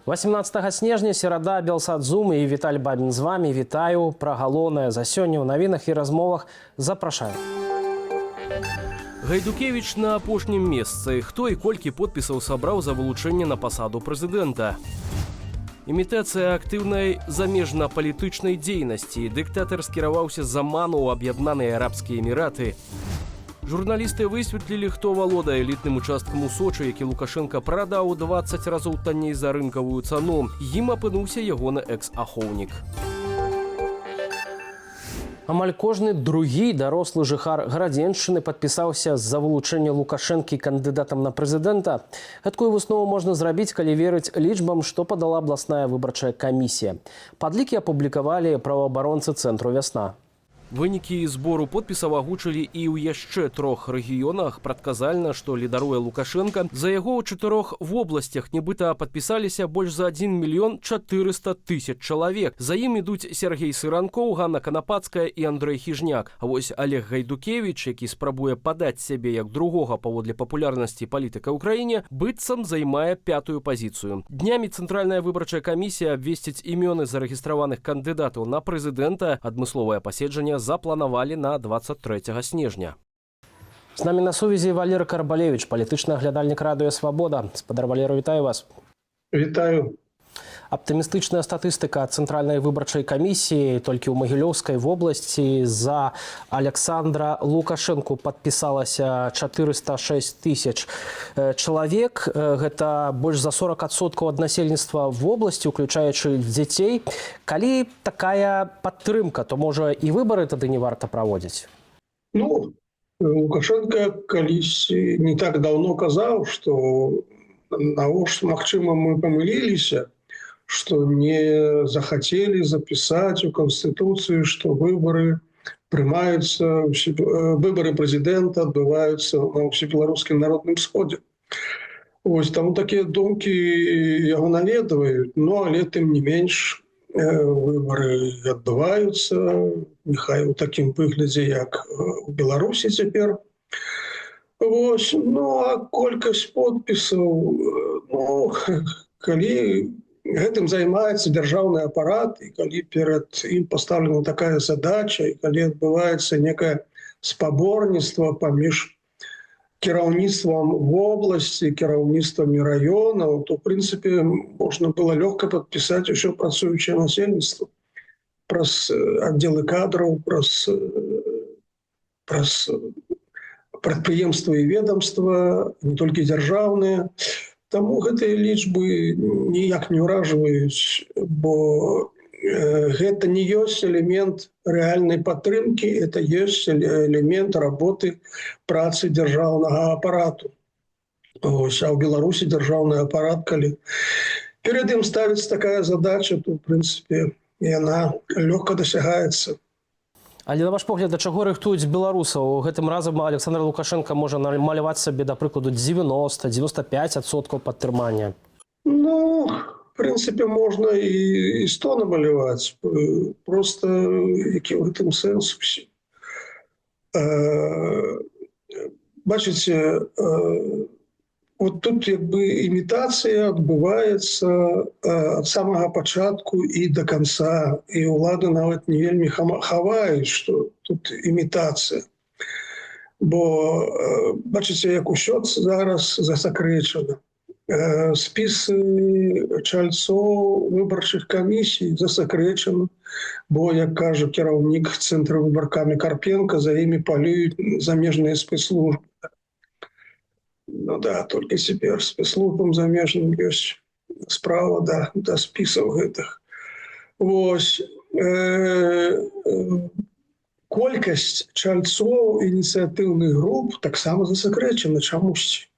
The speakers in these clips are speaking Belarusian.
18 снежня, серада, Белсадзум і Віталь Бабін з вами. Вітаю. Пра галоўнае за сёння ў навінах і размовах запрашаю. Гайдукевич на апошнім месцы. Хто і колькі подпісаў сабраў за вылучэнне на пасаду прэзідэнта? Імітацыя актыўнай замежна-палітычнай дзейнасці. Дыктатар скіраваўся заману ў Аб'яднаныя Арабскія Эміраты. Журналісты высветлілі, хто валодае элітным участкам у Сочы, які Лукашенко прадаў 20 разоў танней за рынкавую цану. Ім апынуўся ягоны экс-ахоўнік. Амаль кожны другі дарослы жыхар Гарадзеншчыны падпісаўся за вылучэнне Лукашэнкі кандыдатам на прэзідэнта. Гэткую выснову можна зрабіць, калі верыць лічбам, што падала абласная выбарчая камісія. Падлікі апублікавалі праваабаронцы цэнтру «Вясна». Вынікі збору подпісаў агучылі і ў яшчэ 3 рэгіёнах. Прадказальна, што лідаруе Лукашенко. За яго ў 4 вобласцях нібыта падпісаліся больш за 1 мільён 400 тысяч чалавек. За ім ідуць Сергей Сыранкоў, Ганна Канапацкая і Андрэй Хіжняк. А вось Олег Гайдукевич, які спрабуе падаць сябе як другога паводле папулярнасці палітыка ў краіне, быццам займае 5-ю пазіцыю. Днямі Цэнтральная выбарчая камісія абвесціць імёны зарэгістраваных кандыдатаў на прэзідэнта. Адмысловае паседжанне запланавалі на 23 снежня. З намі на сувязі Валерый Карбалевич, палітычны аглядальнік радыё «Свабода». Спадар Валеру, вітаю вас. Вітаю. Аптымістычная статыстыка Цэнтральнай выбарчай камісіі толькі ў Магілёўскай вобласці за Александра Лукашэнку падпісалася 406 тысяч чалавек. Гэта больш за 40% ад насельніцтва вобласці, уключаючы дзяцей. Калі такая падтрымка, то можа і выбары тады не варта праводзіць? Ну, Лукашенко калісь не так даўно казаў, што навошта, магчыма, мы памыліліся, што не захацелі запісаць у Канстытуцыю, што выбары прымаюцца, выбары прэзідэнта адбываюцца на ўсебеларускім народным сходзе. Вось таму такія думкі яго наведваюць, але тым не менш выбары адбываюцца, няхай у такім выглядзе, як у Беларусі цяпер. Вось, а колькасць подпісаў, калі гэтым займаецца дзяржаўны апарат, і калі перад ім пастаўлена такая задача, і калі адбываецца некае спаборніцтва паміж кіраўніцтвам вобласці, кіраўніцтвамі раёнаў, то, в прынцыпе, можна было лёгка падпісаць усё працуючае насельніцтва праз аддзелы кадраў, праз прадпрыемствы і ведомства, не толькі дзяржаўныя. Таму гэтыя лічбы ніяк не ўражваюць, бо гэта не ёсць элемент рэальнай падтрымкі, это ёсць элемент работы працы дзяржаўнага апарату. А ў Беларусі дзяржаўны апарат, калі перад ім ставіцца такая задача, то, в прынцыпе, яна лёгка дасягаецца. Але на ваш погляд, да чаго рыхтуюць беларусаў? Гэтым разам Александр Лукашенко можа намаляваць сабе, да прыкладу, 90-95% падтрымання. В прынцыпе, можна і 100 намаляваць. Просто які ў гэтым сэнс усе. Бачыце, вот тут імітацыя адбываецца ад самага пачатку і да канца, і ўлады нават не вельмі хаваюць, што тут імітацыя. Бо, бачыце, як усё зараз засакрэчана. Спісы чальцоў выбарчых камісій засакрэчаны, бо, як кажа кіраўнік цэнтра выбаркамі Карпенка, за імі палююць замежныя спецслужбы. Толькі цяпер спецслужбам замежным ёсць справа да спісаў гэтых. Вось. Колькасць чальцоў ініцыятыўных груп таксама засакрэчана чамусьці.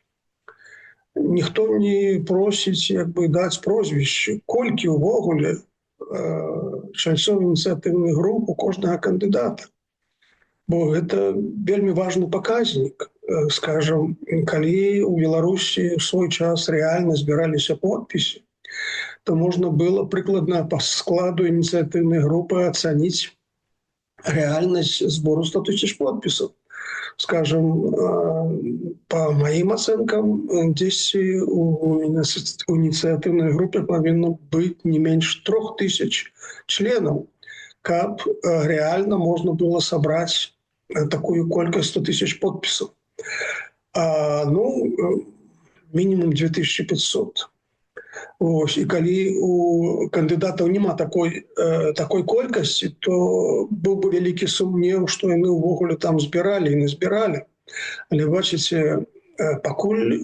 Ніхто не просіць даць прозвішчы. Колькі ўвогуле чальцоў ініцыятыўных груп у кожнага кандыдата. Бо гэта вельмі важны паказнік. Скажам, калі ў Беларусі ў свой час рэальна збіраліся подпісы, то можна было прыкладна па складу ініцыятыўнай групы ацаніць рэальнасць збору 100 тысяч подпісаў. скажем, по моим оценкам, здесь у инициативной группы повинно быть не меньше 3000 членов, как реально можно было собрать такую колькость 100 тысяч подписов. Мінімум 2500. Ось. І коли у кандидатів нема такої колькості, то був би великий сумнів, що вони увогуле там збирали і не збирали. Але, бачите, покуль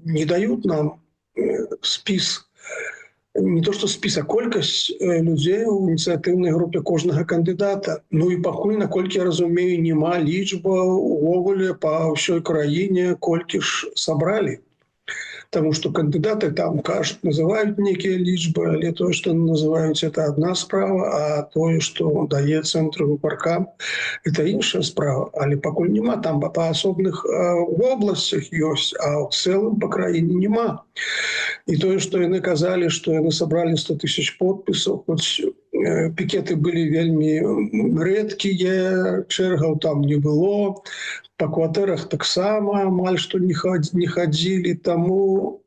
не дають нам спис, не то що спис, а колькість людей у ініціативній групі кожного кандидата. Ну і покуль, наколькі я розумію, нема лічба увогуле по всій країні, колькі ж собрали. Потому что кандидаты там кажут, называют некие лічбы, але то, что называют, это одна справа, а то, что дае центр выборкам, это іншая справа. Але пакуль нема, там по асобных областях ёсць, а в целом по краине нема. И то, что яны казали, что яны собрали 100 тысяч подписов, хоть пикеты были вельми редкие, чергаў там не было, по кватэрах таксама амаль што не ходили, тому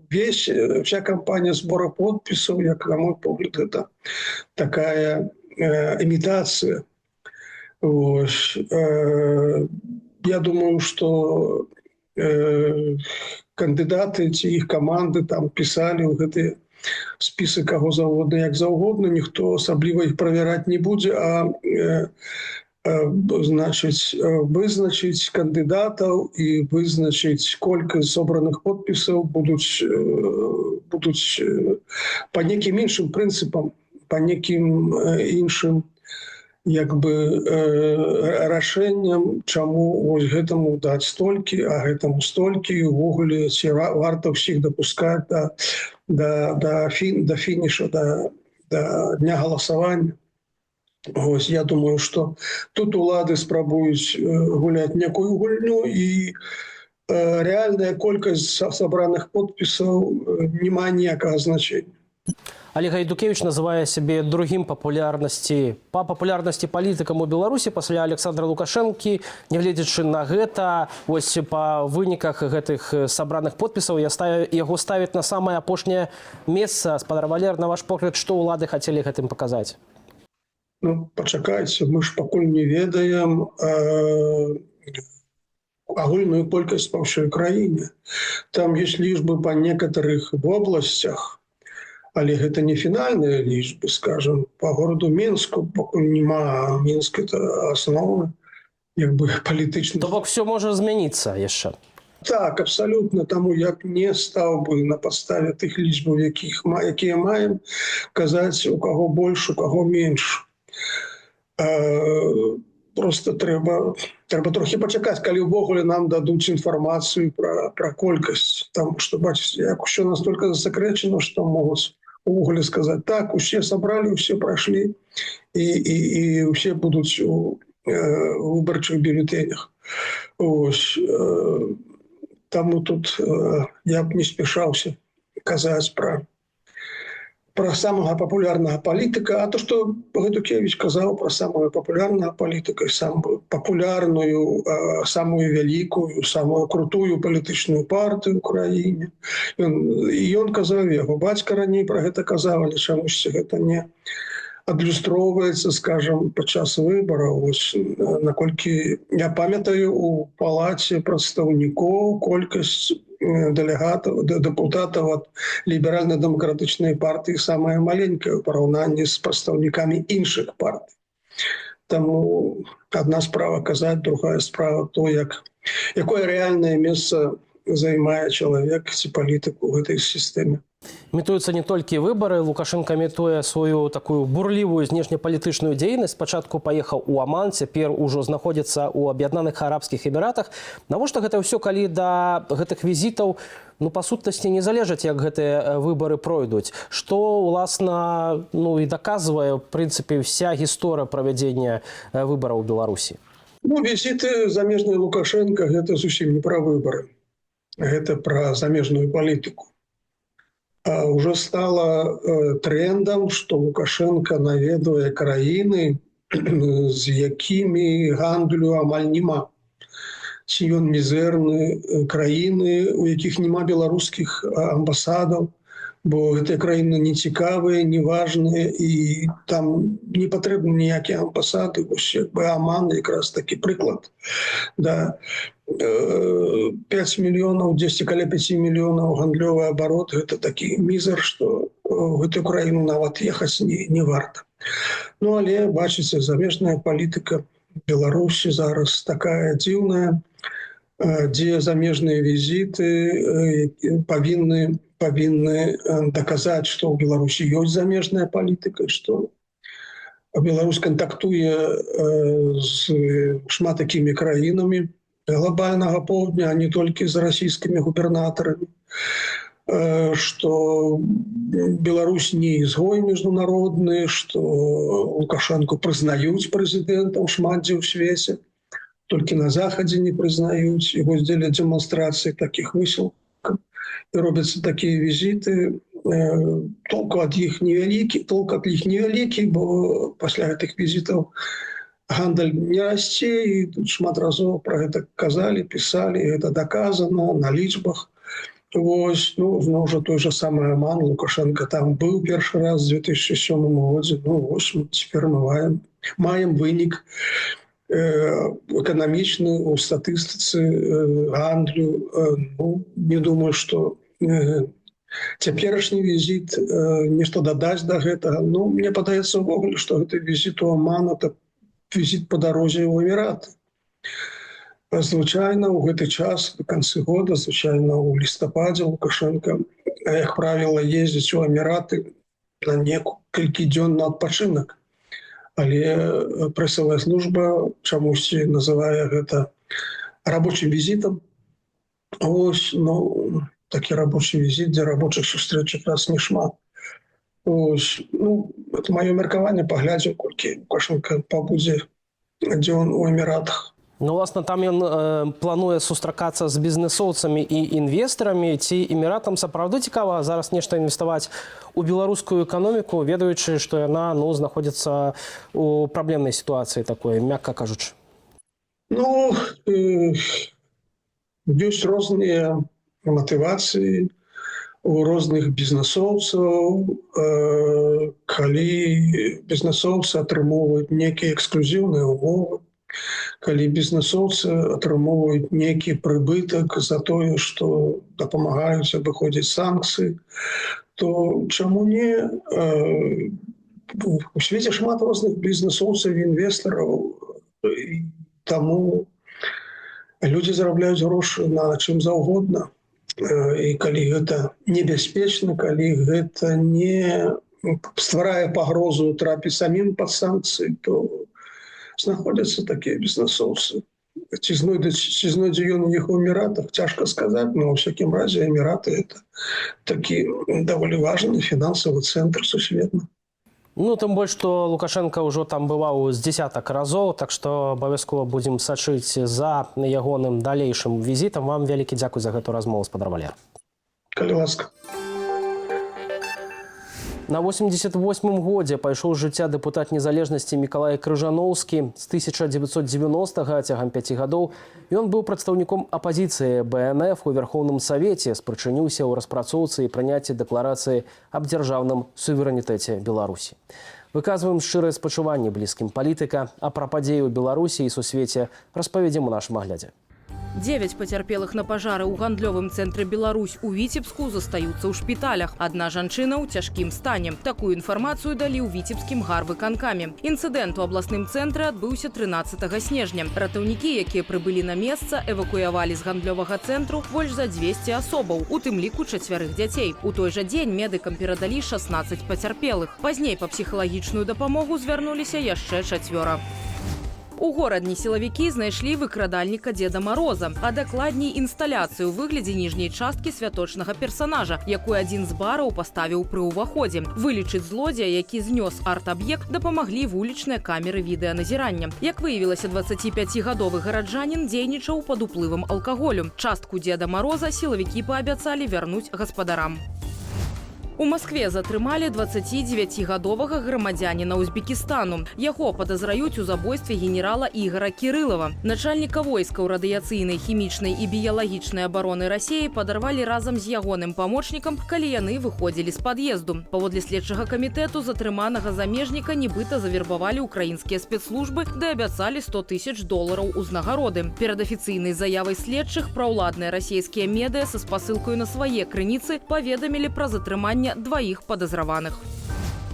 вся кампания сбора подписов, як на мой погляд, это такая имитация. Я думаю, что кандидаты, ці их команды там писали в гэты списы кого заўгодна, як заўгодна, ніхто асабліва их проверять не будзе, а вызначыць кандидатаў і вызначыць колькасць собраных подпісаў будуць по некім іншым прынцыпам, по некім іншым рашэнням, чаму вось гэтаму даць столькі, а гэтаму столькі, і увогуле ці варта ўсіх дапускаць до фініша, до дня галасавання. Ось, я думаю, что тут улады спрабуюць гуляць некую гульню, і реальная колькасць собраных подпісаў не мае ніякага значення. Олег Гайдукевич называе сябе другим по популярнасці палітыкам у Беларусі пасля Александра Лукашэнкі. Нягледзячы на гэта, вось па выніках гэтых сабраных подпісаў яго ставяць на самае апошняе месца. Спадар Валер, на ваш погляд, што ўлады хацелі гэтым паказаць? Ну, пачакайце, мы ж пакуль не ведаем агульную колькасць па ўсёй краіне. Там ёсць лічбы па некаторых областях, але гэта не фінальныя лічбы, скажем, по городу Мінску пакуль нема. Мінск это асноўны палітычны. То бок все можа змяніцца яшчэ. Так, абсолютно. Тому як не стаў бы на падставе тых лічбаў, якія маем, казаць, у каго больш, у каго менш. Просто трэба трохи пачакаць, калі ўвогуле нам дадуць інфармацыю пра колькасць. Таму што, бачыце, як усё настолько засакрэчана, што могуць увогуле сказаць, так, усе сабралі, усе прайшлі, і усе будуць у выбарчых бюлетенях. Ось. Таму тут я б не спяшаўся казаць пра самого популярного палітика, а то, что Гайдукевич казал про самого популярного палітика, самую популярную, самую великую, самую крутую політичную партию в Украине. И он казал, его батька ранее про это казал, але чомусь это не адлюстроўваецца, скажем, падчас выбораў. Наколькі я памятаю, у палаце прадстаўнікоў колькасць делегатов, депутатов от либерально-демократичной партии самая маленькая в параўнанні с представниками іншых партий. Тому одна справа казать, другая справа то, якое реальное место займае человек ці палітык у гэтай системе. Імітуюцца не толькі выбары. Лукашенко імітуе сваю такую бурлівую знешнепалітычную дзейнасць. Спачатку паехаў у Аман, цяпер ужо знаходзіцца ў Аб'яднаных Арабскіх Эміратах. Навошта гэта ўсё, калі да гэтых візітаў, па сутнасці не залежаць, як гэтыя выбары пройдуць? Што, уласна, і даказвае, в прынцыпе, вся гісторыя правядзення выбараў у Беларусі? Візіты замежнай Лукашенко – гэта зусім не пра выбары. Гэта пра замежную палітыку. Уже стало трендом, что Лукашенко наведывая краіны, з якімі гандлю амаль нема. ці ён мізэрны, краіны, у якіх няма беларускіх амбасадаў, бо гэтыя краіны не цікавыя, не важныя, і там не патрэбны ніякія амбасады. Вось як бы Аман якраз такі прыклад. Да. 5 мільёнаў, 10 каля 5 мільёнаў гандлёвы абарот, гэта такі мізер, што в гэтую краіну нават ехаць не варта. Ну, але, бачыце, замежная палітыка Беларусі зараз такая дзіўная, дзе замежныя візіты павінны даказаць, што ў Беларусі ёсць замежная палітыка, што Беларусь кантактуе з шмат якімі краінамі глобальнага поўдня, а не толькі з расійскімі губернатарамі, што Беларусь не ізгой міжнародны, што Лукашенко прызнаюць прэзідэнтам шмат дзе ў свеце, толькі на Захадзе не прызнаюць. І вось дзеля дэманстрацыі такіх высілкаў і робяцца такія візіты. Толк ад іх невялікі, бо пасля гэтых візітаў гандаль не расце, і тут шмат разоў пра гэта казалі, пісалі, гэта даказана на лічбах. Вось, ну, зноў жа той жа самы Аман, Лукашенко там быў першы раз в 2007 годзе. Ну, вось, цяпер мы маем вынік эканамічны у статыстыцы гандлю. Ну, не думаю, што цяперашні візіт нешта дадаць да гэтага. Ну, мне падаецца ўвогуле, што гэты візіт у Аман — это візіт па дарозе ў Эміраты. Звычайна ў гэты час, да канцы года, звычайна ў лістападзе Лукашенко, як правіла, ездзіць у Эміраты на некалькі дзён на адпачынак. Але прэсавая служба чамусьці называе гэта рабочым візітам. Ось, ну, такі рабочы візіт, дзе рабочых сустрэч якраз не шмат. Ось, ну, это маё меркаванне, паглядзім, колькі Лукашенко пабудзе дзён у Эміратах. Ну, власна, там ён плануе сустракацца з бізнесоўцамі і інвестарамі. Ці Эміратам сапраўды цікава зараз нешта інвеставаць у беларускую эканоміку, ведаючы, што яна, ну, знаходзіцца у праблемнай сітуацыі такой, мякка кажучы? Ну, ёсць розныя матывацыі у розных бізнесоўцаў. Калі бізнесоўцы атрымоўваюць нейкія эксклюзіўныя ўмовы, калі бізнесоўцы атрымоўваюць нейкі прыбытак за тое, што дапамагаюць абыходзіць санкцыі, то чаму не? У свеце шмат розных бізнесоўцаў і інвестараў, таму людзі зарабляюць грошы на чым заўгодна. І калі гэта небяспечна, калі гэта не стварае пагрозу трапіць самім пад санкцыі, то знаходзяцца такія бізнесоўцы. Ці знойдзе ён у іх у Эміратах, цяжка сказаць, но ў всякім разе Эміраты — это такі даволі важны фінансавы цэнтр сусветны. Ну, тым больш, што Лукашенко ўжо там бываў з дзесятак разоў, так што абавязкова будзем сачыць за ягоным далейшым візітам. Вам вялікі дзякуй за гэту размову, спадар Валер. Калі ласка. На 88-м годзе пайшоў з жыцця дэпутат незалежнасці Мікалай Крыжаноўскі. З 1990-га цягам 5 гадоў ён быў прадстаўніком апазіцыі БНФ у Верхоўным Савеце, спрычыніўся ў распрацоўцы і прыняцці дэкларацыі аб дзяржаўным суверэнітэце Беларусі. Выказваем шчырае спачуванне блізкім палітыка, а пра падзеі ў Беларусі і сусвеце распавядзем у нашым аглядзе. 9 пацярпелых на пажары ў гандлёвым цэнтры Беларусь у Віцебску застаюцца ў шпіталях. Адна жанчына ў цяжкім стане. Такую інфармацыю далі ў віцебскім гарвыканкаме. Інцыдэнт у абласным цэнтры адбыўся 13 снежня. Ратаўнікі, якія прыбылі на месца, эвакуявалі з гандлёвага цэнтру больш за 200 асобаў, у тым ліку 4 дзяцей. У той жа дзень медыкам перадалі 16 пацярпелых. Пазней па псіхалагічную дапамогу звярнуліся яшчэ 4. У горадні сілавікі знайшлі выкрадальніка Дзеда Мароза, а дакладней інсталяцыю ў выглядзе ніжняй часткі святочнага персанажа, якую адзін з бараў паставіў пры ўваходзе. Вылічыць злодзея, які знёс арт-аб'ект, дапамаглі вулічныя камеры відэаназірання. Як выявілася, 25-гадовы гараджанін дзейнічаў пад уплывам алкаголю. Частку Дзеда Мароза сілавікі паабяцалі вярнуць гаспадарам. У Москве затрымалі 29-гадовага грамадзяніна Узбекістану. Яго падазраюць у забойстве генерала Ігора Кірылава. Начальніка войскаў радыяцыйнай, хімічнай і біялагічнай абароны Расіі падарвалі разам з ягоным памочнікам, калі яны выходзілі з пад'езду. Паводле следчага камітэту затрыманага замежніка нібыта завербавалі украінскія спецслужбы ды абяцалі $100 000 узнагароды. Перад афіцыйнай заявай следчых праўладныя расійскія медыа са спасылкаю на свае крыніцы паведамілі пра затрыманне двоих подозреваных.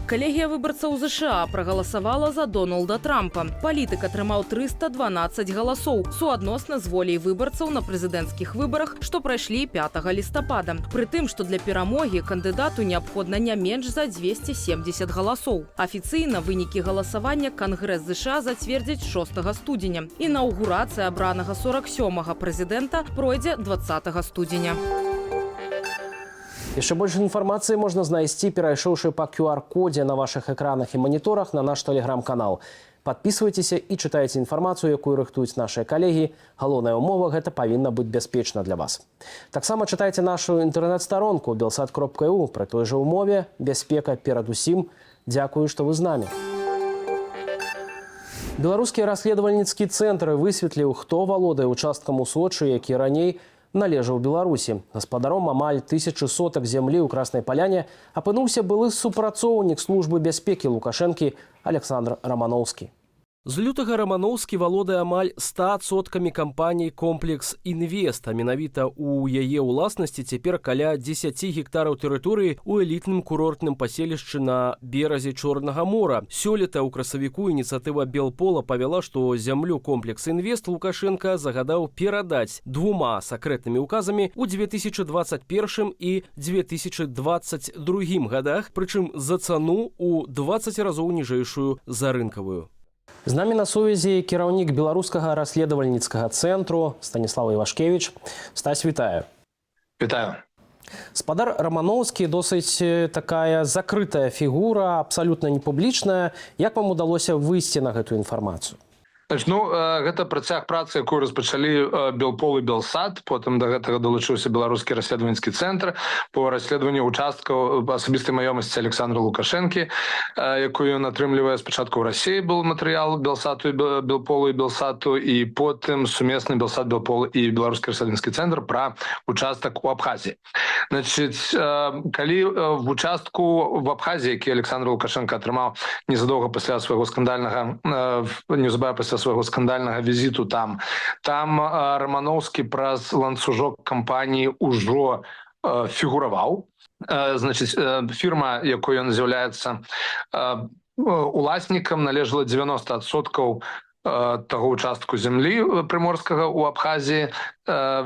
Калегія выбарцаў ЗША прагаласавала за Дональда Трампа. Палітык атрымаў 312 галасоў, суадносна з воляй выбарцаў на прэзідэнцкіх выбарах, што прайшлі 5 лістапада. Пры тым, што для перамогі кандыдату неабходна не менш за 270 галасоў. Афіцыйна вынікі галасавання Кангрэс ЗША зацвердзіць 6 студзеня. Інаўгурацыя абранага 47-га прэзідэнта пройдзе 20 студзеня. Яшчэ больш інфармацыі можна знайсці, перайшоўшы па QR-кодзе на вашых экранах і маніторах на наш тэлеграм-канал. Падпісвайцеся і чытайце інфармацыю, якую рыхтуюць нашыя калегі. Галоўная ўмова – гэта павінна быць бяспечна для вас. Таксама чытайце нашу інтэрнэт-старонку belsat.eu. Пры той жа ўмове бяспека перадусім. Дзякую, што вы з намі. Беларускі расследавальніцкі цэнтр высветліў, хто валодае участкам у Сочы, які раней належаў Беларусі. Гаспадаром амаль 1000 сотак зямлі ў Краснай Паляне апынуўся былы супрацоўнік службы бяспекі Лукашэнкі Александр Романовскі. З лютага Романовскі валодае амаль 100 соткамі кампаній «Комплекс Інвест», а менавіта ў яе ўласнасці цяпер каля 10 гектараў тэрыторыі ў элітным курортным паселішчы на беразе Чорнага мора. Сёлета ў красавіку ініцыятыва Белпола павяла, што зямлю «Комплекс Інвест» Лукашенка загадаў перадаць 2 сакрэтнымі указамі ў 2021 і 2022 годах, прычым за цану ў 20 разоў ніжэйшую за рынкавую. З намі на сувязі кіраўнік беларускага расследавальніцкага цэнтру Станіслав Івашкевіч. Стась, вітаю. Вітаю. Спадар Романовскі досыць такая закрытая фігура, абсалютна непублічная. Як вам удалося выйсці на гэтую інфармацыю? Гэта працяг працы, якую распачалі Белпол і Белсат, потым да гэтага далучыўся беларускі расследавальніцкі цэнтр по расследаванню участкаў асабістай маёмасці Александра Лукашэнкі, якую ён атрымлівае спачатку ў Расіі, был матэрыял Белсату, Белполу і Белсату, і потым сумесны Белсат, Белпол і беларускі расследавальніцкі цэнтр пра участак у Абхазіі. Калі в участку в Абхазіі, які Александр Лукашенко атрымаў незадоўга пасля свайго скандальнага, неўзабаве пасля свайго скандальнага візіту там Романовскі праз ланцужок кампаніі ўжо фігураваў. Фірма, якой ён з'яўляецца уласнікам, належала 90% таго участку зямлі прыморскага ў Абхазіі,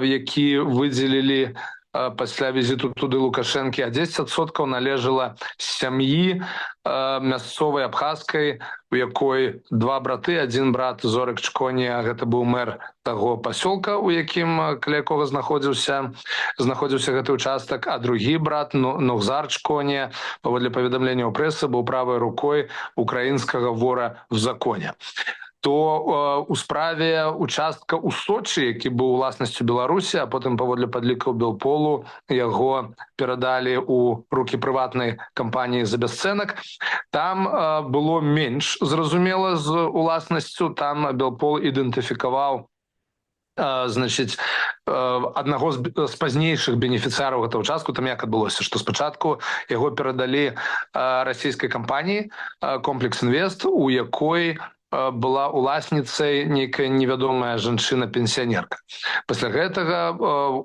які выдзелілі пасля візіту туды Лукашэнкі, а 10% належала сям'і мясцовай абхазскай, у якой 2 браты, 1 брат Зорык Чконя, гэта быў мэр таго пасёлка, у якім каля якога знаходзіўся гэты участак, а другі брат Нугзар Чконя, паводле паведамлення ў прэсы, быў правай рукой украінскага вора в законе. То у справе участка ў Сочы, які быў уласнасцю Беларусі, а потым паводле падлікаў Белполу яго перадалі ў рукі прыватнай кампаніі за бясцэнак, там было менш зразумела з уласнасцю. Там Белпол ідэнтыфікаваў аднаго з пазнейшых бенефіцыяраў гэтага участку. Там як адбылося, што спачатку яго перадалі расійскай кампаніі «Комплекс Інвест», у якой была уласніцай нейкая невядомая жанчына-пенсіянерка. Пасля гэтага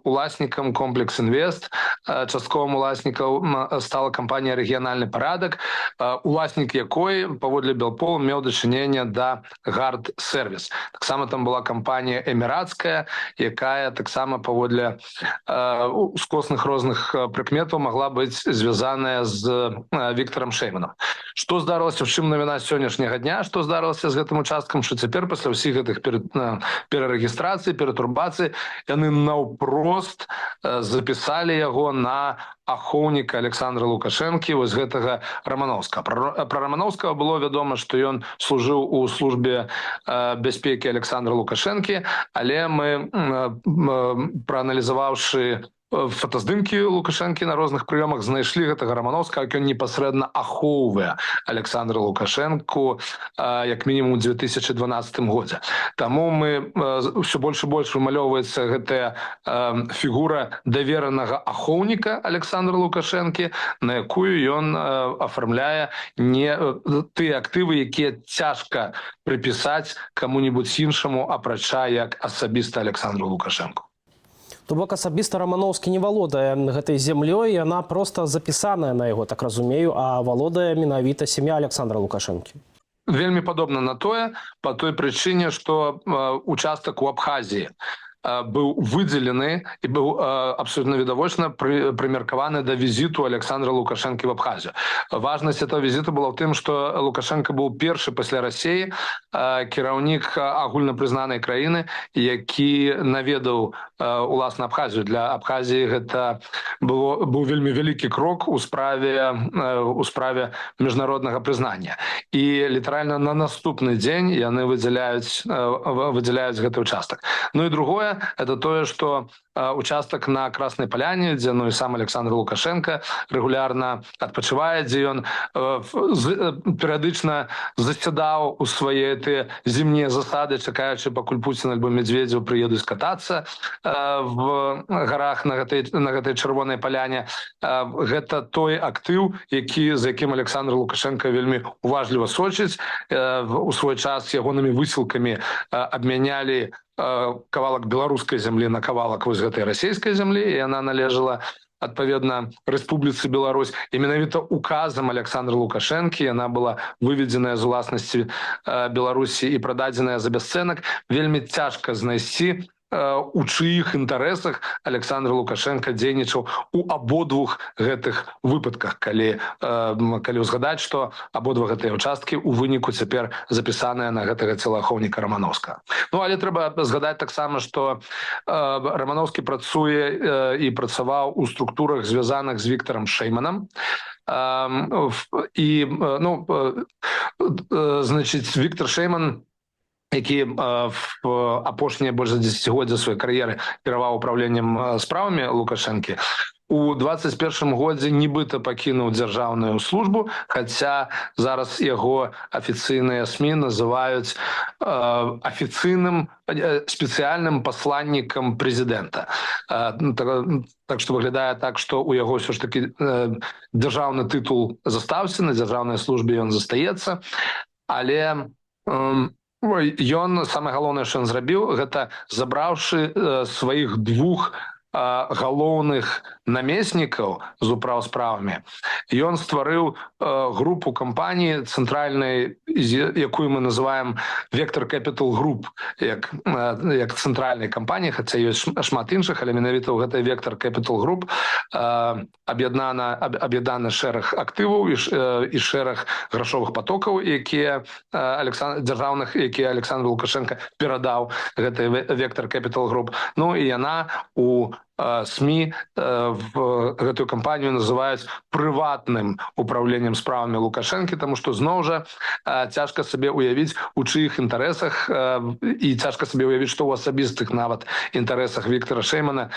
уласнікам «Комплекс Інвест», частковым уласнікам стала кампанія «Рэгіянальны парадак», уласнік якой, паводле Белпола, меў дачыненне да «Гард Сервіс». Таксама там была кампанія «Эміратская», якая таксама паводле скосных розных прыкметаў магла быць звязаная з Віктарам Шэйманам. Што здарылася, в чым навіна сённяшняга дня, што здарылася з гэтым участкам, што цяпер пасля ўсіх гэтых перарэгістрацый, пературбацый яны наўпрост запісалі яго на ахоўніка Александра Лукашэнкі, вось гэтага Романовскага. Пра Романовскага было вядома, што ён служыў у службе бяспекі Александра Лукашэнкі, але мы, прааналізаваўшы фотаздымкі Лукашэнкі на розных прыёмах, знайшлі гэтага Романовскага, як ён непасрэдна ахоўвае Александра Лукашэнку як мінімум у 2012 годзе. Таму мы ўсё больш і больш вымалёўваецца гэтая фігура даверанага ахоўніка Александра Лукашэнкі, на якую ён афармляе не тыя актывы, якія цяжка прыпісаць каму-небудзь іншаму, апрача як асабіста Александру Лукашэнку. То бок асабіста Романовскі не валодае гэтай зямлёй, яна проста запісаная на яго, так разумею, а валодае менавіта сям'я Александра Лукашэнкі. Вельмі падобна на тое, па той прычыне, што участак у Абхазіі быў выдзелены і быў абсолютно відавочна прымеркаваны да візіту Александра Лукашэнкі в Абхазію. Важнасць этого візіту была ў тым, што Лукашенко быў першы пасля Расіі кіраўнік агульнапрызнанай краіны, які наведаў уласна Абхазію. Для Абхазіі гэта быў вельмі вялікі крок у справе міжнароднага прызнання. І літаральна на наступны дзень яны выдзяляюць гэты участак. Ну і другое, это тое, што участак на Краснай Паляне, дзе і сам Александр Лукашенко рэгулярна адпачывае, дзе ён перыядычна засядаў у свае тыя зімнія засады, чакаючы, пакуль Пуцін альбо Медведзеў прыедуць катацца в гарах на гэтай Чырвонай Паляне. Гэта той актыў, за якім Александр Лукашенко вельмі уважліва сочыць. У свой час ягонымі высілкамі абмянялі кавалак беларускай зямлі на кавалак вось гэтай расійскай зямлі, і яна належала адпаведна Рэспубліцы Беларусь. І менавіта указам Александра Лукашэнкі яна была выведзеная з уласнасці Беларусі і прададзеная за бясцэнак. Вельмі цяжка знайсці, у чыіх інтарэсах Александр Лукашенко дзейнічаў у абодвух гэтых выпадках, калі ўзгадаць, што абодва гэтыя ўчасткі ў выніку цяпер запісаныя на гэтага целаахоўніка Романовскага. Ну, але трэба згадаць таксама, што Романовскі працуе і працаваў у структурах, звязаных з Віктарам Шэйманам. Значыць, Віктар Шэйман, які в апошнія больш за дзесяцігоддзя сваёй кар'еры кіраваў управленнем справамі Лукашэнкі, у 21 годзе нібыта пакінуў дзяржаўную службу, хаця зараз яго афіцыйныя СМІ называюць афіцыйным спецыяльным пасланнікам прэзідэнта. Так што выглядае так, што у яго ўсё ж такі дзяржаўны тытул застаўся, на дзяржаўнай службе ён застаецца, але ён, самае галоўнае, што ён зрабіў, гэта забраўшы сваіх двух галоўных намеснікаў з управ справамі, ён стварыў групу кампаній цэнтральнай, якую мы называем Vector Capital Group, як цэнтральнай кампаніі, хаця ёсць шмат іншых, але менавіта ў гэтай Vector Capital Group аб'яднаны шэраг актываў і шэраг грашовых патокаў, дзяржаўных, якія Александр Лукашенко перадаў гэтай Vector Capital Group. Ну і яна у СМІ гэтую кампанію называюць прыватным управленнем справамі Лукашэнкі, таму што зноў жа цяжка сабе ўявіць, у чыіх інтарэсах, і цяжка сабе ўявіць, што ў асабістых нават інтарэсах Віктара Шэймана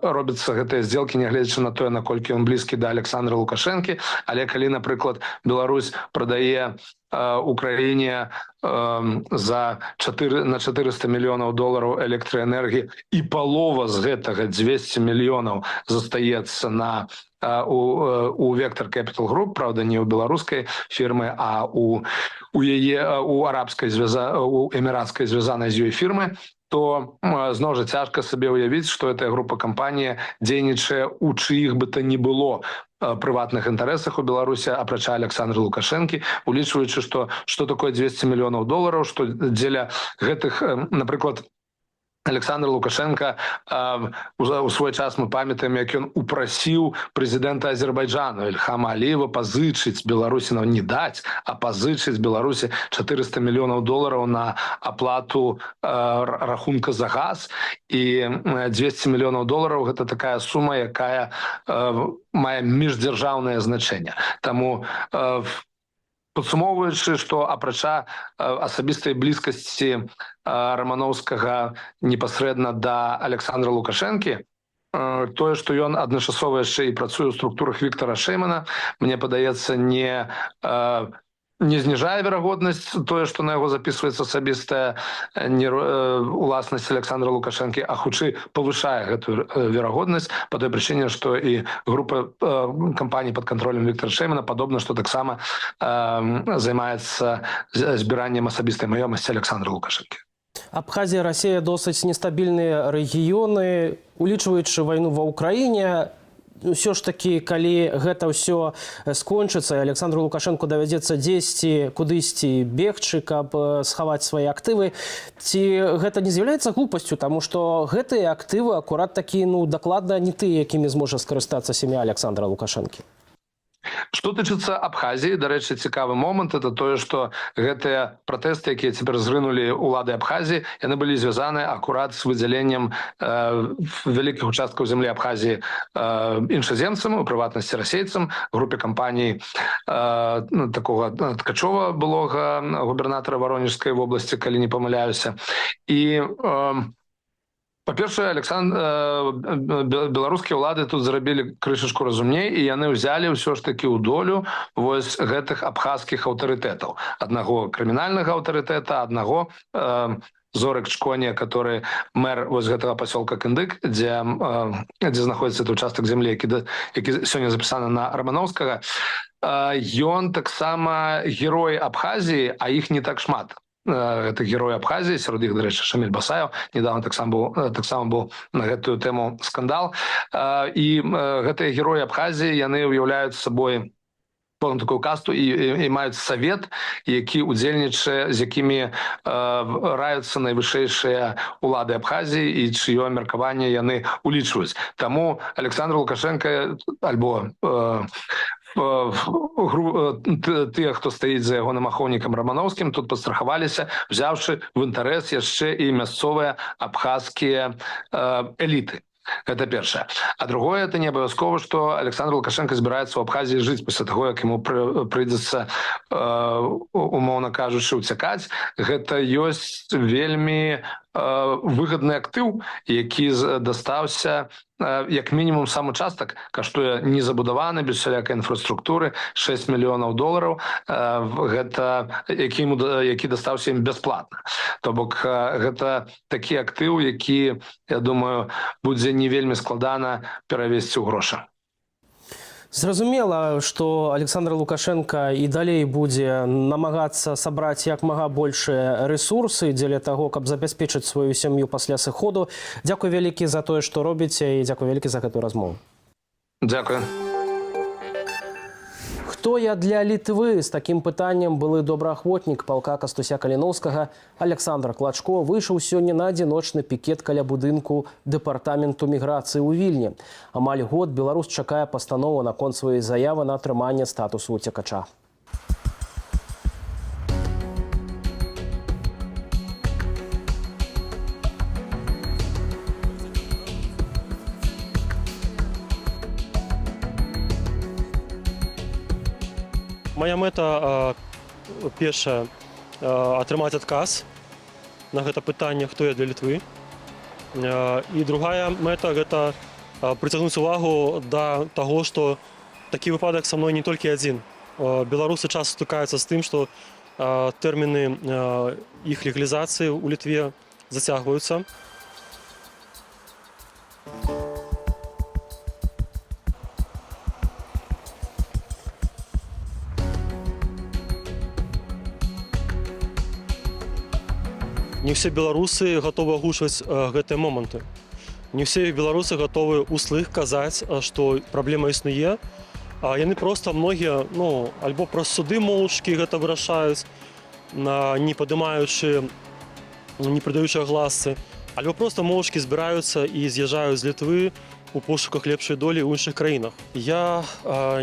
робяцца гэтыя здзелкі, нягледзячы на тое, наколькі ён блізкі да Александра Лукашэнкі. Але калі, напрыклад, Беларусь прадае Украіне на 400 мільёнаў долараў электраэнергіі, і палова з гэтага 200 мільёнаў застаецца у Vector Capital Group, правда, не ў беларускай фірмы, а у эміратскай звязанай з ёй фірмы, то зноў жа цяжка сабе ўявіць, што гэтая група кампаній дзейнічае у чыіх бы то ні было прыватных інтарэсах у Беларусі, апрача Александра Лукашэнкі, улічваючы, што такое 200 мільёнаў долараў, што дзеля гэтых, напрыклад, Александр Лукашенко у свой час мы памятаем, як ён упрасіў прэзідэнта Азербайджану Ільхама Аліева пазычыць Беларусі, не даць, а пазычыць Беларусі $400 мільёнаў на аплату рахунка за газ, і $200 мільёнаў гэта такая сума, якая мае міждзяржаўнае значэнне. Таму падсумоўваючы, што апрача асабістай блізкасці Рамановскага непасрэдна да Александра Лукашэнкі, тое, што ён адначасова яшчэ і працуе ў структурах Віктора Шэймана, мне падаецца, не зніжае верагоднасць тое, што на яго запісваецца асабістая уласнасць Александра Лукашэнкі, а хутчэй павышае гэтую верагоднасць па той прычыне, што і група кампаній пад кантролем Віктора Шэймана падобна, што таксама займаецца збіраннем асабістай маёмасці Александра Лукашэнкі. Абхазія, Расія досыць нестабільныя рэгіёны, улічваючы вайну ва ўкраіне. Ўсё ж такі, калі гэта ўсё скончыцца, Александру Лукашэнку давядзецца дзесьці, кудысьці бегчы, каб схаваць свае актывы, ці гэта не з'яўляецца глупасцю, таму што гэтыя актывы акурат такі, дакладна не тыя, якімі зможа скарыстацца сям'я Александра Лукашэнкі. Што тычыцца Абхазіі, дарэчы, цікавы момант, это тое, што гэтыя пратэсты, якія цяпер зрынулі ўлады Абхазіі, яны былі звязаны акурат з выдзяленнем вялікіх участкаў зямлі Абхазіі іншаземцам, у прыватнасці расейцам, групе кампаній такога Ткачова, былога губернатара Воронежскай вобласці, калі не памыляюся. І па-першае, беларускія ўлады тут зрабілі крышачку разумней, і яны ўзялі ўсё ж такі ў долю вось гэтых абхазскіх аўтарытэтаў. Аднаго крымінальнага аўтарытэта, аднаго Зорык Чконе, который мэр вось гэтага пасёлка Кындык, дзе знаходзіцца этот участак зямлі, які сёння запісаны на Рамановскага. Ён таксама герой Абхазіі, а іх не так шмат. Это герой Абхазіі, сярод іх, дарэчы, Шаміль Басаев, недавно таксама быў на гэтую тэму скандал. І гэтыя героі Абхазіі, яны ўяўляюць сабой пэўную такую касту і маюць савет, які удзельнічае, з якімі раюцца найвышэйшыя улады Абхазіі і чыё меркаванне яны улічваюць. Таму Александр Лукашенко альбо тыя, хто стаіць за ягоным ахоўнікам Рамановскім, тут падстрахаваліся, взяўшы в інтарэс яшчэ і мясцовыя абхазскія эліты. Гэта першае. А другое, это не абавязкова, што Александр Лукашенко збіраецца ў Абхазіі жыць пасля таго, як яму прыйдзецца, умоўна кажучы, уцякаць. Гэта ёсць вельмі выгадны актыў, які дастаўся як мінімум сам участак, каштуе незабудаваны, без всялякай інфраструктуры, $6 мільёнаў, гэта, які дастаўся ім бясплатна. То бок гэта такі актыў, які, я думаю, будзе не вельмі складана перавесці ў грошы. Зразумела, што Александр Лукашенко і далей будзе намагацца сабраць як мага большыя рэсурсы дзеля таго, каб забяспечыць сваю сям'ю пасля сыходу. Дзякуй вялікі за тое, што робіце, і дзякуй вялікі за гэтую размову. Дзякуй. Хто я для Літвы? З такім пытаннем былы добраахвотнік палка Кастуся Каліноўскага Александр Клачко выйшаў сёння на адзіночны пікет каля будынку дэпартаменту міграцыі ў Вільні. Амаль год беларус чакае пастанову наконт сваёй заявы на атрыманне статусу уцекача. Моя мэта першая атрымаць адказ на гэта пытанне, хто я для Літвы. І другая мэта гэта прыцягнуць увагу да таго, што такі выпадак са мной не толькі адзін. Беларусы часта стыкаюцца з тым, што тэрміны іх легалізацыі ў Літве зацягваюцца. Не ўсе беларусы гатовы агучваць гэтыя моманты. Не ўсе беларусы гатовы услых казаць, што праблема існуе. Яны проста многія, альбо праз суды моўчкі гэта вырашаюць, не падымаючы, не прыдаючы агласцы, альбо проста моўчкі збіраюцца і з'язджаюць з Літвы у пошуках лепшай долі ў іншых краінах. Я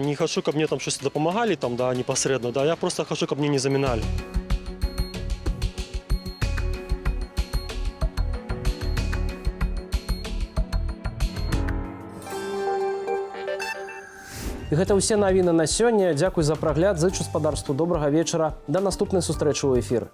не хачу, каб мне там щось дапамагалі там, да, непасрэдна, да, я просто хачу, каб мне не заміналі. І гэта ўсе навіны на сёння. Дзякуй за прагляд, зычу спадарству добрага вечара. Да наступнай сустрэчы ў эфіры.